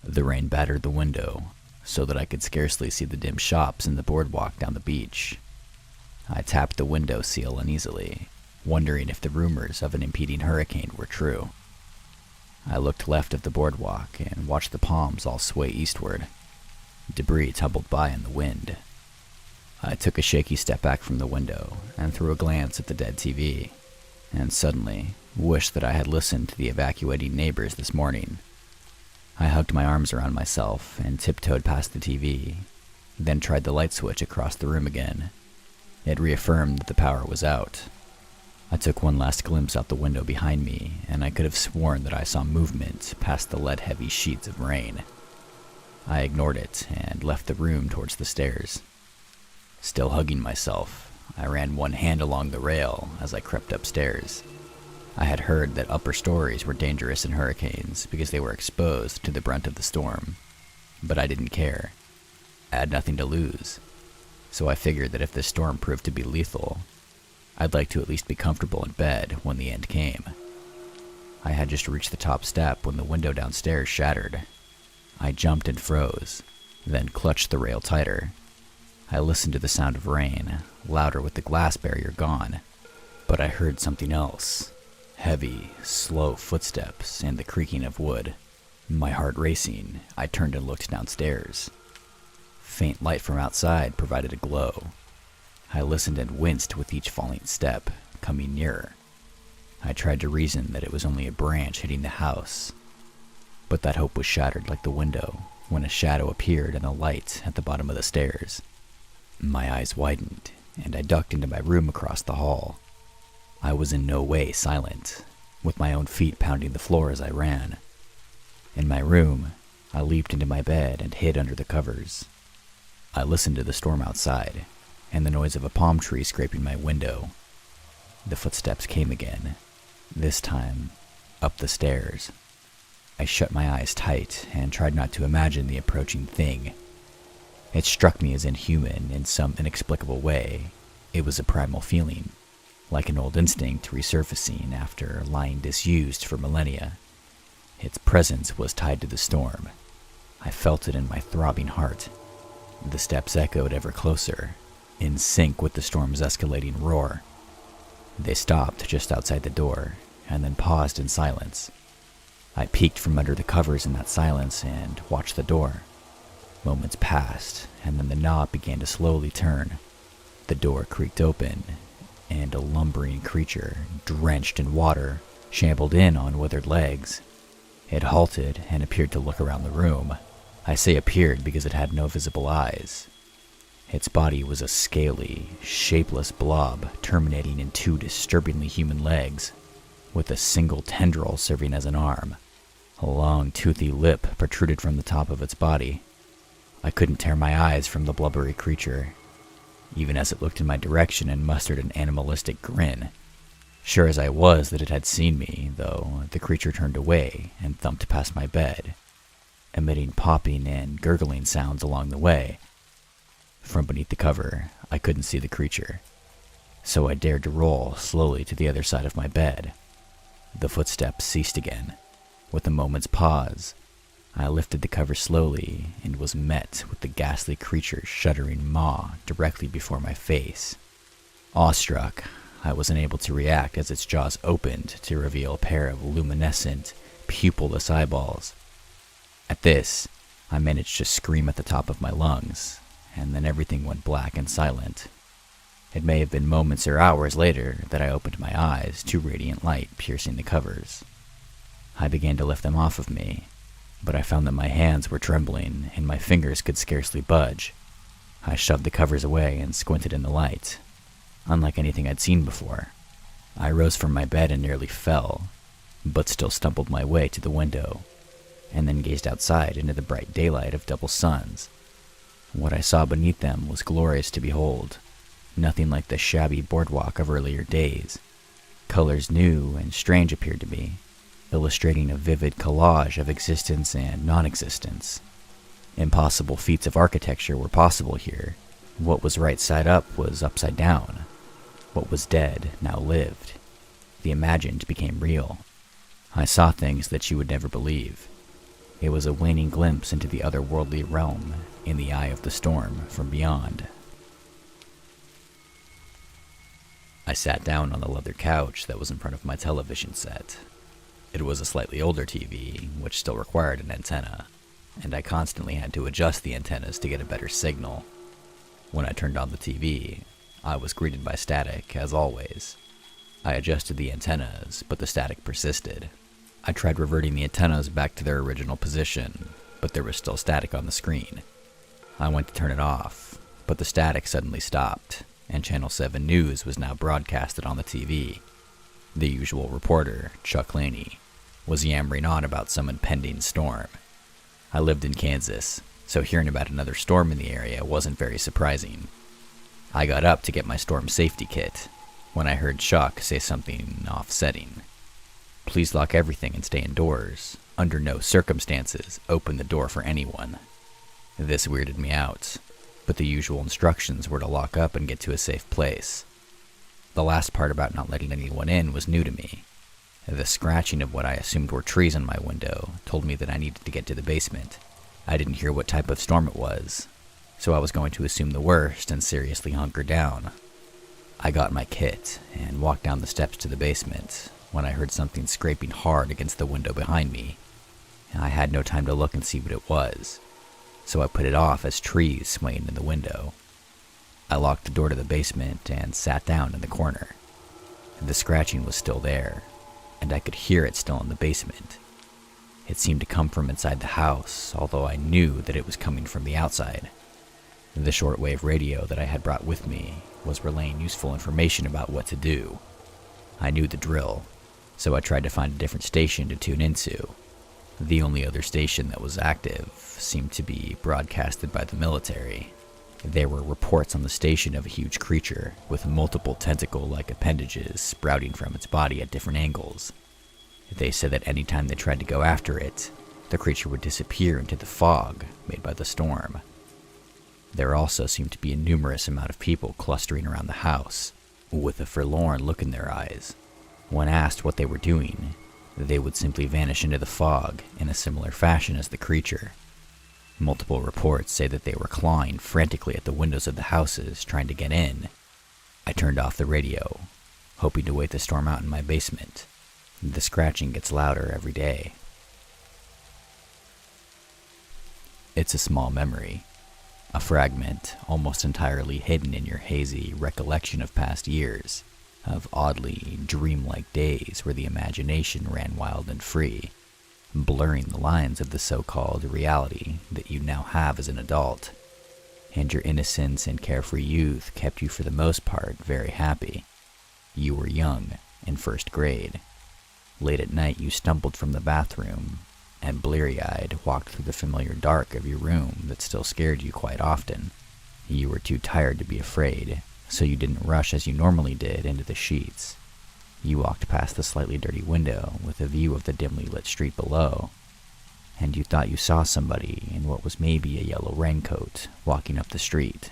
The rain battered the window, so that I could scarcely see the dim shops and the boardwalk down the beach. I tapped the window sill uneasily, wondering if the rumors of an impending hurricane were true. I looked left of the boardwalk and watched the palms all sway eastward. Debris tumbled by in the wind. I took a shaky step back from the window and threw a glance at the dead TV, and suddenly wished that I had listened to the evacuating neighbors this morning. I hugged my arms around myself and tiptoed past the TV, then tried the light switch across the room again. It reaffirmed that the power was out. I took one last glimpse out the window behind me, and I could have sworn that I saw movement past the lead-heavy sheets of rain. I ignored it and left the room towards the stairs. Still hugging myself, I ran one hand along the rail as I crept upstairs. I had heard that upper stories were dangerous in hurricanes because they were exposed to the brunt of the storm, but I didn't care. I had nothing to lose, so I figured that if this storm proved to be lethal, I'd like to at least be comfortable in bed when the end came. I had just reached the top step when the window downstairs shattered. I jumped and froze, then clutched the rail tighter. I listened to the sound of rain, louder with the glass barrier gone, but I heard something else. Heavy, slow footsteps and the creaking of wood. My heart racing, I turned and looked downstairs. Faint light from outside provided a glow. I listened and winced with each falling step, coming nearer. I tried to reason that it was only a branch hitting the house, but that hope was shattered like the window when a shadow appeared in the light at the bottom of the stairs. My eyes widened, and I ducked into my room across the hall. I was in no way silent, with my own feet pounding the floor as I ran. In my room, I leaped into my bed and hid under the covers. I listened to the storm outside, and the noise of a palm tree scraping my window. The footsteps came again, this time up the stairs. I shut my eyes tight and tried not to imagine the approaching thing. It struck me as inhuman in some inexplicable way. It was a primal feeling, like an old instinct resurfacing after lying disused for millennia. Its presence was tied to the storm. I felt it in my throbbing heart. The steps echoed ever closer, in sync with the storm's escalating roar. They stopped just outside the door, and then paused in silence. I peeked from under the covers in that silence and watched the door. Moments passed, and then the knob began to slowly turn. The door creaked open, and a lumbering creature, drenched in water, shambled in on withered legs. It halted and appeared to look around the room. I say appeared because it had no visible eyes. Its body was a scaly, shapeless blob terminating in two disturbingly human legs, with a single tendril serving as an arm. A long, toothy lip protruded from the top of its body. I couldn't tear my eyes from the blubbery creature, even as it looked in my direction and mustered an animalistic grin. Sure as I was that it had seen me, though, the creature turned away and thumped past my bed, emitting popping and gurgling sounds along the way. From beneath the cover, I couldn't see the creature, so I dared to roll slowly to the other side of my bed. The footsteps ceased again. With a moment's pause, I lifted the cover slowly and was met with the ghastly creature's shuddering maw directly before my face. Awestruck, I was unable to react as its jaws opened to reveal a pair of luminescent, pupilless eyeballs. At this, I managed to scream at the top of my lungs, and then everything went black and silent. It may have been moments or hours later that I opened my eyes to radiant light piercing the covers. I began to lift them off of me, but I found that my hands were trembling and my fingers could scarcely budge. I shoved the covers away and squinted in the light. Unlike anything I'd seen before, I rose from my bed and nearly fell, but still stumbled my way to the window, and then gazed outside into the bright daylight of double suns. What I saw beneath them was glorious to behold, nothing like the shabby boardwalk of earlier days. Colors new and strange appeared to me, illustrating a vivid collage of existence and non-existence. Impossible feats of architecture were possible here. What was right side up was upside down. What was dead now lived. The imagined became real. I saw things that you would never believe. It was a waning glimpse into the otherworldly realm in the eye of the storm from beyond. I sat down on the leather couch that was in front of my television set. It was a slightly older TV, which still required an antenna, and I constantly had to adjust the antennas to get a better signal. When I turned on the TV, I was greeted by static, as always. I adjusted the antennas, but the static persisted. I tried reverting the antennas back to their original position, but there was still static on the screen. I went to turn it off, but the static suddenly stopped, and Channel 7 News was now broadcasted on the TV. The usual reporter, Chuck Laney, was yammering on about some impending storm. I lived in Kansas, so hearing about another storm in the area wasn't very surprising. I got up to get my storm safety kit when I heard Chuck say something offsetting. "Please lock everything and stay indoors. Under no circumstances, open the door for anyone." This weirded me out, but the usual instructions were to lock up and get to a safe place. The last part about not letting anyone in was new to me. The scratching of what I assumed were trees on my window told me that I needed to get to the basement. I didn't hear what type of storm it was, so I was going to assume the worst and seriously hunker down. I got my kit and walked down the steps to the basement when I heard something scraping hard against the window behind me. I had no time to look and see what it was, so I put it off as trees swaying in the window. I locked the door to the basement and sat down in the corner. The scratching was still there, and I could hear it still in the basement. It seemed to come from inside the house, although I knew that it was coming from the outside. The shortwave radio that I had brought with me was relaying useful information about what to do. I knew the drill, so I tried to find a different station to tune into. The only other station that was active seemed to be broadcasted by the military. There were reports on the station of a huge creature with multiple tentacle-like appendages sprouting from its body at different angles. They said that any time they tried to go after it, the creature would disappear into the fog made by the storm. There also seemed to be a numerous amount of people clustering around the house, with a forlorn look in their eyes. When asked what they were doing, they would simply vanish into the fog in a similar fashion as the creature. Multiple reports say that they were clawing frantically at the windows of the houses trying to get in. I turned off the radio, hoping to wait the storm out in my basement. The scratching gets louder every day. It's a small memory, a fragment almost entirely hidden in your hazy recollection of past years, of oddly dreamlike days where the imagination ran wild and free, blurring the lines of the so-called reality that you now have as an adult. And your innocence and carefree youth kept you for the most part very happy. You were young, in first grade. Late at night you stumbled from the bathroom, and bleary-eyed walked through the familiar dark of your room that still scared you quite often. You were too tired to be afraid, so you didn't rush as you normally did into the sheets. You walked past the slightly dirty window with a view of the dimly lit street below, and you thought you saw somebody in what was maybe a yellow raincoat walking up the street.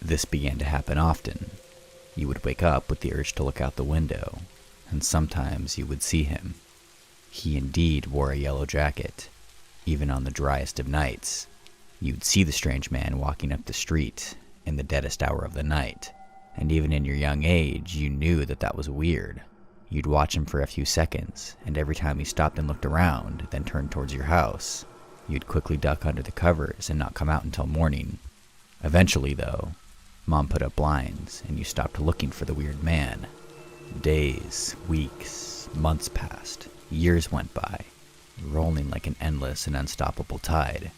This began to happen often. You would wake up with the urge to look out the window, and sometimes you would see him. He indeed wore a yellow jacket, even on the driest of nights. You'd see the strange man walking up the street in the deadest hour of the night, and even in your young age you knew that that was weird. You'd watch him for a few seconds, and every time he stopped and looked around, then turned towards your house, you'd quickly duck under the covers and not come out until morning. Eventually, though, Mom put up blinds, and you stopped looking for the weird man. Days, weeks, months passed, years went by, rolling like an endless and unstoppable tide.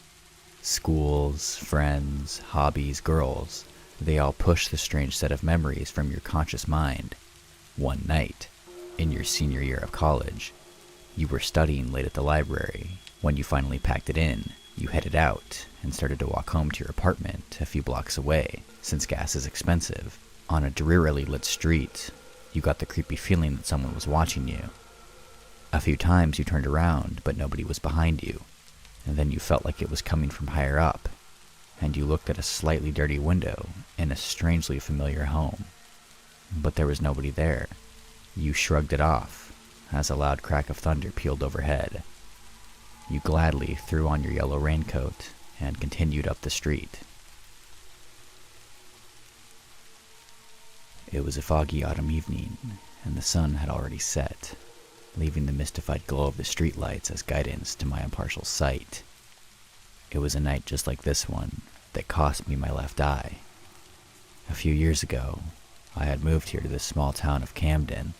Schools, friends, hobbies, girls, they all pushed the strange set of memories from your conscious mind. One night, in your senior year of college, you were studying late at the library. When you finally packed it in, you headed out and started to walk home to your apartment a few blocks away, since gas is expensive. On a drearily lit street, you got the creepy feeling that someone was watching you. A few times you turned around, but nobody was behind you, and then you felt like it was coming from higher up, and you looked at a slightly dirty window in a strangely familiar home. But there was nobody there. You shrugged it off as a loud crack of thunder pealed overhead. You gladly threw on your yellow raincoat and continued up the street. It was a foggy autumn evening, and the sun had already set, leaving the mystified glow of the streetlights as guidance to my impartial sight. It was a night just like this one that cost me my left eye. A few years ago, I had moved here to this small town of Camden.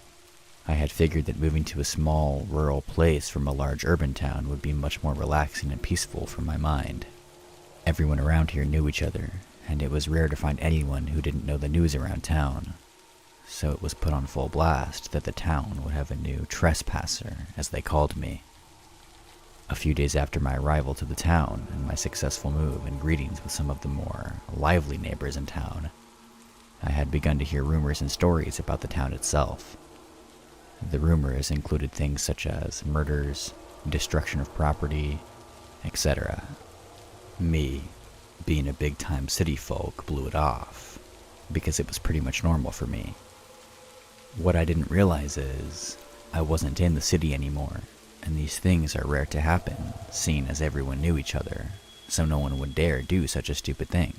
I had figured that moving to a small, rural place from a large urban town would be much more relaxing and peaceful for my mind. Everyone around here knew each other, and it was rare to find anyone who didn't know the news around town. So it was put on full blast that the town would have a new trespasser, as they called me. A few days after my arrival to the town and my successful move and greetings with some of the more lively neighbors in town, I had begun to hear rumors and stories about the town itself. The rumors included things such as murders, destruction of property, etc. Me, being a big-time city folk, blew it off, because it was pretty much normal for me. What I didn't realize is, I wasn't in the city anymore, and these things are rare to happen, seeing as everyone knew each other, so no one would dare do such a stupid thing.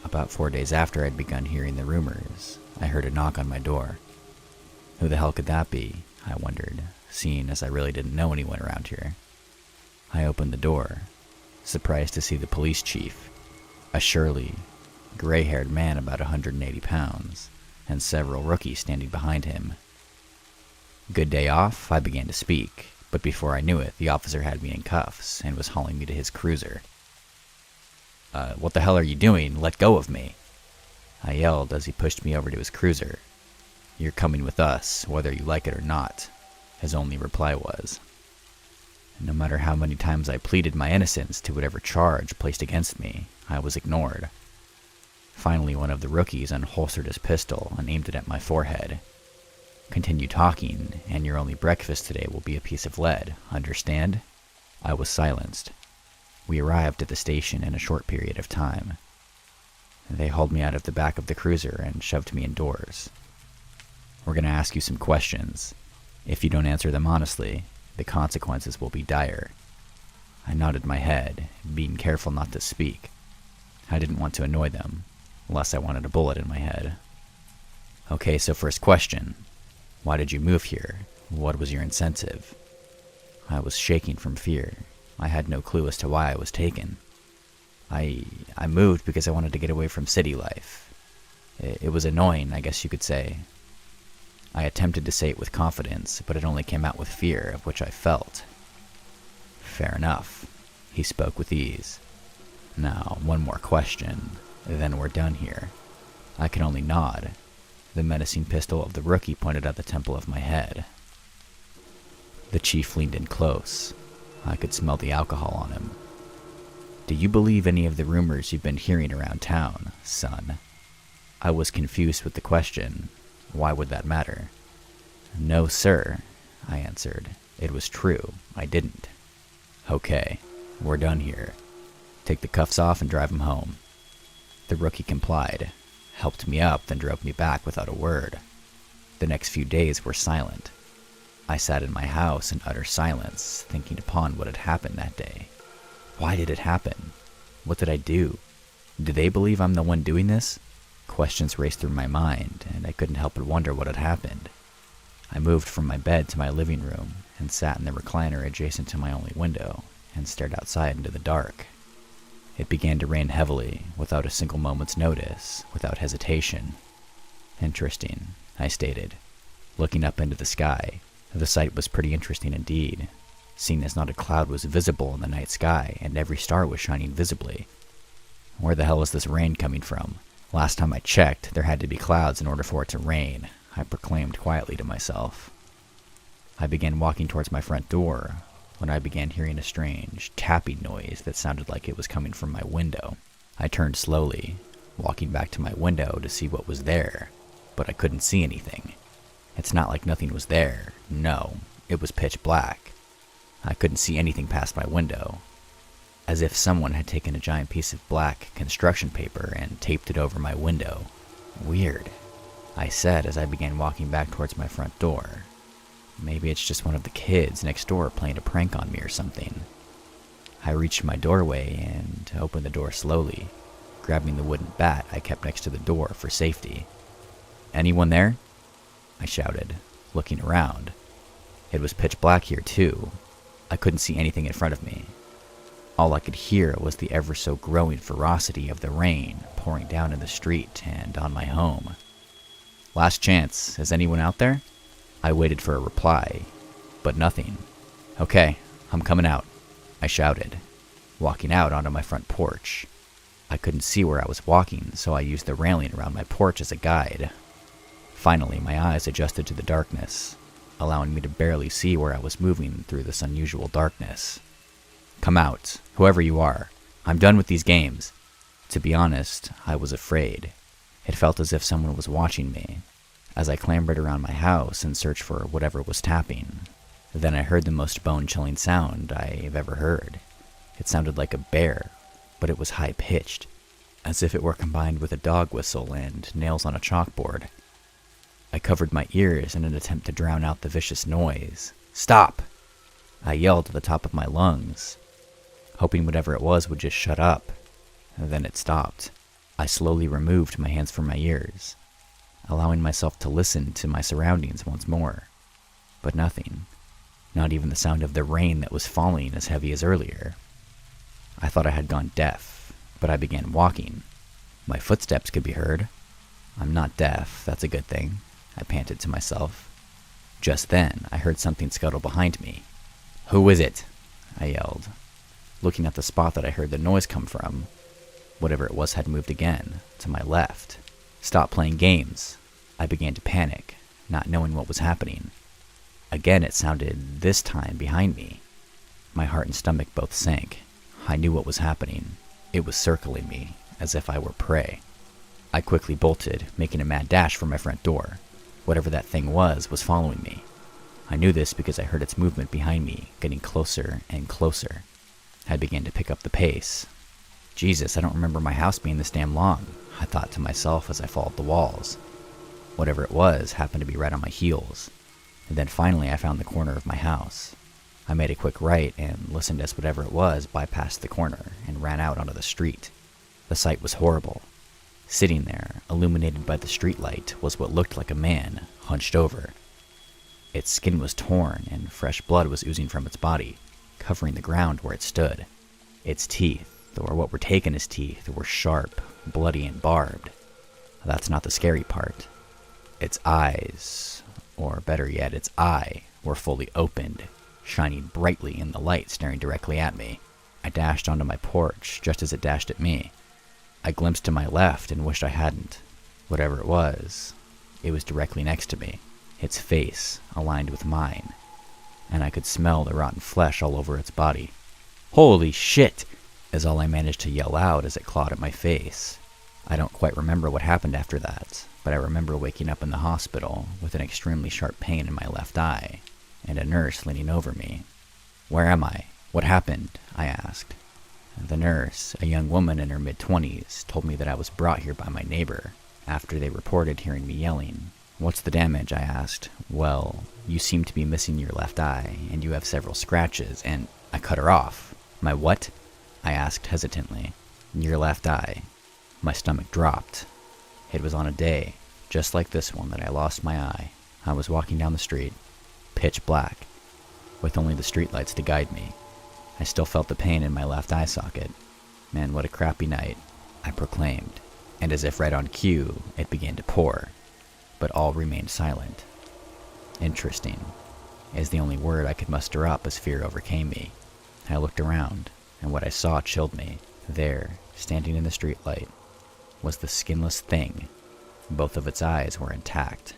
About 4 days after I'd begun hearing the rumors, I heard a knock on my door. Who the hell could that be? I wondered, seeing as I really didn't know anyone around here. I opened the door, surprised to see the police chief, a surly, gray-haired man about 180 pounds, and several rookies standing behind him. Good day off, I began to speak, but before I knew it, the officer had me in cuffs and was hauling me to his cruiser. What the hell are you doing? Let go of me!" I yelled as he pushed me over to his cruiser. "You're coming with us, whether you like it or not," his only reply was. No matter how many times I pleaded my innocence to whatever charge placed against me, I was ignored. Finally, one of the rookies unholstered his pistol and aimed it at my forehead. "Continue talking, and your only breakfast today will be a piece of lead, understand?" I was silenced. We arrived at the station in a short period of time. They hauled me out of the back of the cruiser and shoved me indoors. "We're going to ask you some questions. If you don't answer them honestly, the consequences will be dire." I nodded my head, being careful not to speak. I didn't want to annoy them, unless I wanted a bullet in my head. "Okay, so first question. Why did you move here? What was your incentive?" I was shaking from fear. I had no clue as to why I was taken. I moved because I wanted to get away from city life. It was annoying, I guess you could say. I attempted to say it with confidence, but it only came out with fear, of which I felt. "Fair enough." He spoke with ease. "Now, one more question, then we're done here." I could only nod. The menacing pistol of the rookie pointed at the temple of my head. The chief leaned in close. I could smell the alcohol on him. "Do you believe any of the rumors you've been hearing around town, son?" I was confused with the question. Why would that matter? "No, sir," I answered. It was true. I didn't. "Okay, we're done here. Take the cuffs off and drive him home." The rookie complied, helped me up, then drove me back without a word. The next few days were silent. I sat in my house in utter silence, thinking upon what had happened that day. Why did it happen? What did I do? Did they believe I'm the one doing this? Questions raced through my mind, and I couldn't help but wonder what had happened. I moved from my bed to my living room and sat in the recliner adjacent to my only window and stared outside into the dark. It began to rain heavily, without a single moment's notice, without hesitation. "Interesting," I stated. Looking up into the sky, the sight was pretty interesting indeed, seeing as not a cloud was visible in the night sky and every star was shining visibly. "Where the hell is this rain coming from? Last time I checked, there had to be clouds in order for it to rain," I proclaimed quietly to myself. I began walking towards my front door when I began hearing a strange tapping noise that sounded like it was coming from my window. I turned slowly, walking back to my window to see what was there, but I couldn't see anything. It's not like nothing was there. No, it was pitch black. I couldn't see anything past my window, as if someone had taken a giant piece of black construction paper and taped it over my window. "Weird," I said as I began walking back towards my front door. Maybe it's just one of the kids next door playing a prank on me or something. I reached my doorway and opened the door slowly, grabbing the wooden bat I kept next to the door for safety. "Anyone there?" I shouted, looking around. It was pitch black here too. I couldn't see anything in front of me. All I could hear was the ever so growing ferocity of the rain pouring down in the street and on my home. "Last chance, is anyone out there?" I waited for a reply, but nothing. "Okay, I'm coming out," I shouted, walking out onto my front porch. I couldn't see where I was walking, so I used the railing around my porch as a guide. Finally, my eyes adjusted to the darkness, allowing me to barely see where I was moving through this unusual darkness. "Come out, whoever you are. I'm done with these games." To be honest, I was afraid. It felt as if someone was watching me, as I clambered around my house in search for whatever was tapping. Then I heard the most bone-chilling sound I've ever heard. It sounded like a bear, but it was high-pitched, as if it were combined with a dog whistle and nails on a chalkboard. I covered my ears in an attempt to drown out the vicious noise. "Stop!" I yelled at the top of my lungs, hoping whatever it was would just shut up. Then it stopped. I slowly removed my hands from my ears, allowing myself to listen to my surroundings once more. But nothing. Not even the sound of the rain that was falling as heavy as earlier. I thought I had gone deaf, but I began walking. My footsteps could be heard. I'm not deaf, that's a good thing, I panted to myself. Just then, I heard something scuttle behind me. "Who is it?" I yelled, looking at the spot that I heard the noise come from. Whatever it was had moved again, to my left. "Stop playing games." I began to panic, not knowing what was happening. Again it sounded, this time behind me. My heart and stomach both sank. I knew what was happening. It was circling me, as if I were prey. I quickly bolted, making a mad dash for my front door. Whatever that thing was following me. I knew this because I heard its movement behind me, getting closer and closer. I began to pick up the pace. Jesus, I don't remember my house being this damn long, I thought to myself as I followed the walls. Whatever it was happened to be right on my heels. And then finally I found the corner of my house. I made a quick right and listened as whatever it was bypassed the corner and ran out onto the street. The sight was horrible. Sitting there, illuminated by the streetlight, was what looked like a man, hunched over. Its skin was torn and fresh blood was oozing from its body, covering the ground where it stood. Its teeth, or what were taken as teeth, were sharp, bloody, and barbed. That's not the scary part. Its eyes, or better yet, its eye, were fully opened, shining brightly in the light staring directly at me. I dashed onto my porch just as it dashed at me. I glimpsed to my left and wished I hadn't. Whatever it was directly next to me, its face aligned with mine, and I could smell the rotten flesh all over its body. "Holy shit!" is all I managed to yell out as it clawed at my face. I don't quite remember what happened after that, but I remember waking up in the hospital with an extremely sharp pain in my left eye, and a nurse leaning over me. "Where am I? What happened?" I asked. The nurse, a young woman in her mid-20s, told me that I was brought here by my neighbor, after they reported hearing me yelling. "What's the damage?" I asked. "Well, you seem to be missing your left eye, and you have several scratches, and—" I cut her off. "My what?" I asked hesitantly. "Your left eye." My stomach dropped. It was on a day, just like this one, that I lost my eye. I was walking down the street, pitch black, with only the streetlights to guide me. I still felt the pain in my left eye socket. "Man, what a crappy night," I proclaimed, and as if right on cue, it began to pour, but all remained silent. "Interesting," is the only word I could muster up as fear overcame me. I looked around, and what I saw chilled me. There, standing in the streetlight, was the skinless thing. Both of its eyes were intact.